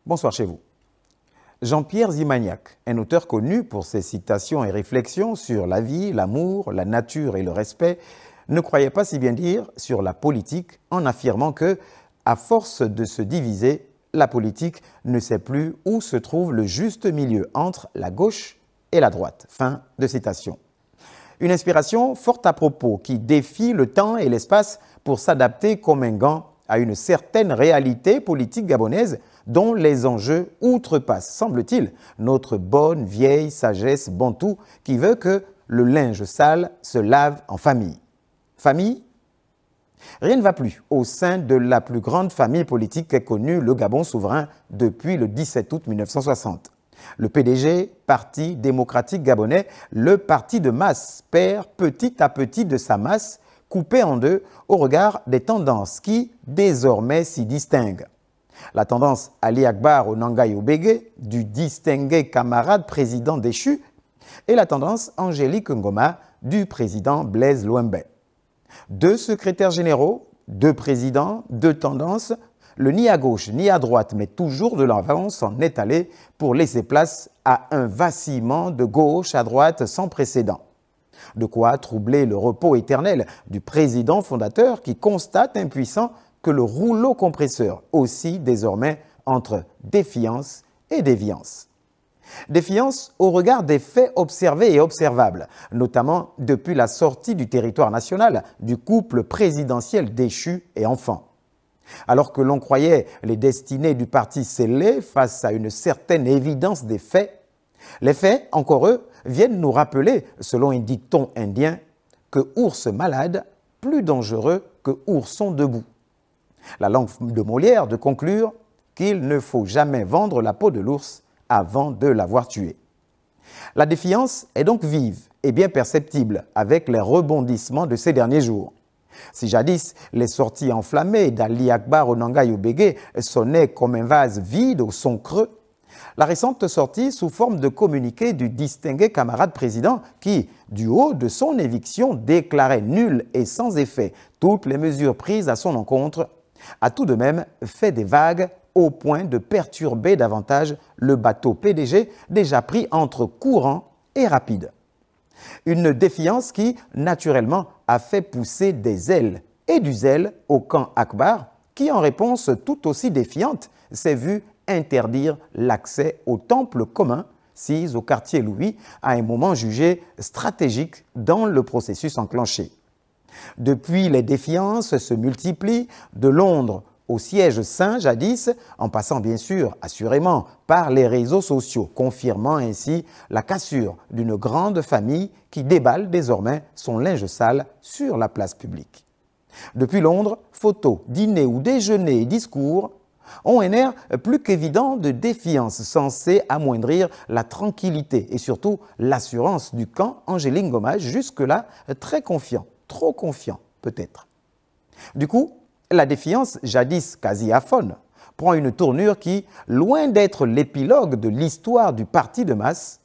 Bonsoir chez vous. Jean-Pierre Zimagnac, un auteur connu pour ses citations et réflexions sur la vie, l'amour, la nature et le respect, ne croyait pas si bien dire sur la politique en affirmant que, à force de se diviser, la politique ne sait plus où se trouve le juste milieu entre la gauche et la droite. Fin de citation. Une inspiration forte à propos qui défie le temps et l'espace pour s'adapter comme un gant à une certaine réalité politique gabonaise dont les enjeux outrepassent, semble-t-il, notre bonne vieille sagesse bantoue qui veut que le linge sale se lave en famille. Famille? Rien ne va plus au sein de la plus grande famille politique qu'ait connue le Gabon souverain depuis le 17 août 1960. Le PDG, Parti démocratique gabonais, le parti de masse, perd petit à petit de sa masse, coupée en deux au regard des tendances qui, désormais, s'y distinguent. La tendance Ali Akbar Onangaye Obege, du distingué camarade président déchu, et la tendance Angélique Ngoma, du président Blaise Louembe. Deux secrétaires généraux, deux présidents, deux tendances, le ni à gauche ni à droite, mais toujours de l'avant s'en est allé pour laisser place à un vacillement de gauche à droite sans précédent. De quoi troubler le repos éternel du président fondateur qui constate impuissant que le rouleau compresseur oscille désormais entre défiance et déviance. Défiance au regard des faits observés et observables, notamment depuis la sortie du territoire national du couple présidentiel déchu et enfant. Alors que l'on croyait les destinées du parti scellées face à une certaine évidence des faits, les faits, encore eux, viennent nous rappeler, selon un dicton indien, que ours malade, plus dangereux que ourson debout. La langue de Molière de conclure qu'il ne faut jamais vendre la peau de l'ours avant de l'avoir tué. La défiance est donc vive et bien perceptible avec les rebondissements de ces derniers jours. Si jadis les sorties enflammées d'Ali Akbar Onangaye Obege sonnaient comme un vase vide au son creux, la récente sortie sous forme de communiqué du distingué camarade président qui, du haut de son éviction, déclarait nulles et sans effet toutes les mesures prises à son encontre, a tout de même fait des vagues au point de perturber davantage le bateau PDG déjà pris entre courant et rapide. Une défiance qui, naturellement, a fait pousser des ailes et du zèle au camp Akbar, qui, en réponse tout aussi défiante, s'est vu interdire l'accès au temple commun, sis au quartier Louis, à un moment jugé stratégique dans le processus enclenché. Depuis, les défiances se multiplient, de Londres au siège saint jadis, en passant bien sûr, assurément, par les réseaux sociaux, confirmant ainsi la cassure d'une grande famille qui déballe désormais son linge sale sur la place publique. Depuis Londres, photos, dîners ou déjeuners et discours ont un air plus qu'évident de défiance censé amoindrir la tranquillité et surtout l'assurance du camp Angélique Ngoma, jusque-là très confiant, trop confiant peut-être. Du coup, la défiance, jadis quasi aphone, prend une tournure qui, loin d'être l'épilogue de l'histoire du parti de masse,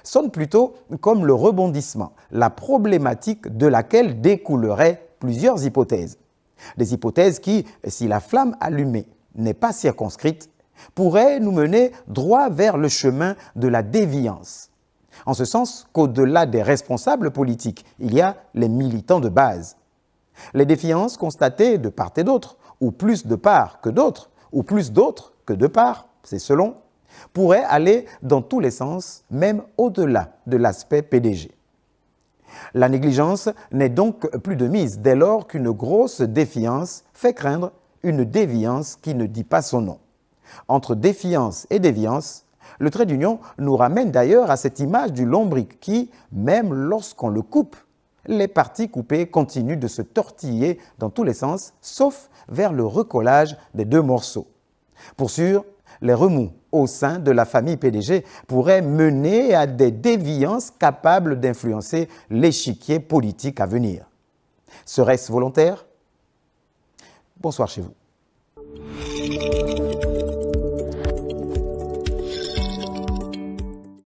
sonne plutôt comme le rebondissement, la problématique de laquelle découleraient plusieurs hypothèses. Des hypothèses qui, si la flamme allumée n'est pas circonscrite, pourraient nous mener droit vers le chemin de la déviance. En ce sens qu'au-delà des responsables politiques, il y a les militants de base. Les défiances constatées de part et d'autre, ou plus de part que d'autre, ou plus d'autres que de part, c'est selon, pourraient aller dans tous les sens, même au-delà de l'aspect PDG. La négligence n'est donc plus de mise dès lors qu'une grosse défiance fait craindre une déviance qui ne dit pas son nom. Entre défiance et déviance, le trait d'union nous ramène d'ailleurs à cette image du lombric qui, même lorsqu'on le coupe, les parties coupées continuent de se tortiller dans tous les sens, sauf vers le recollage des deux morceaux. Pour sûr, les remous au sein de la famille PDG pourraient mener à des déviances capables d'influencer l'échiquier politique à venir. Serait-ce volontaire? Bonsoir chez vous.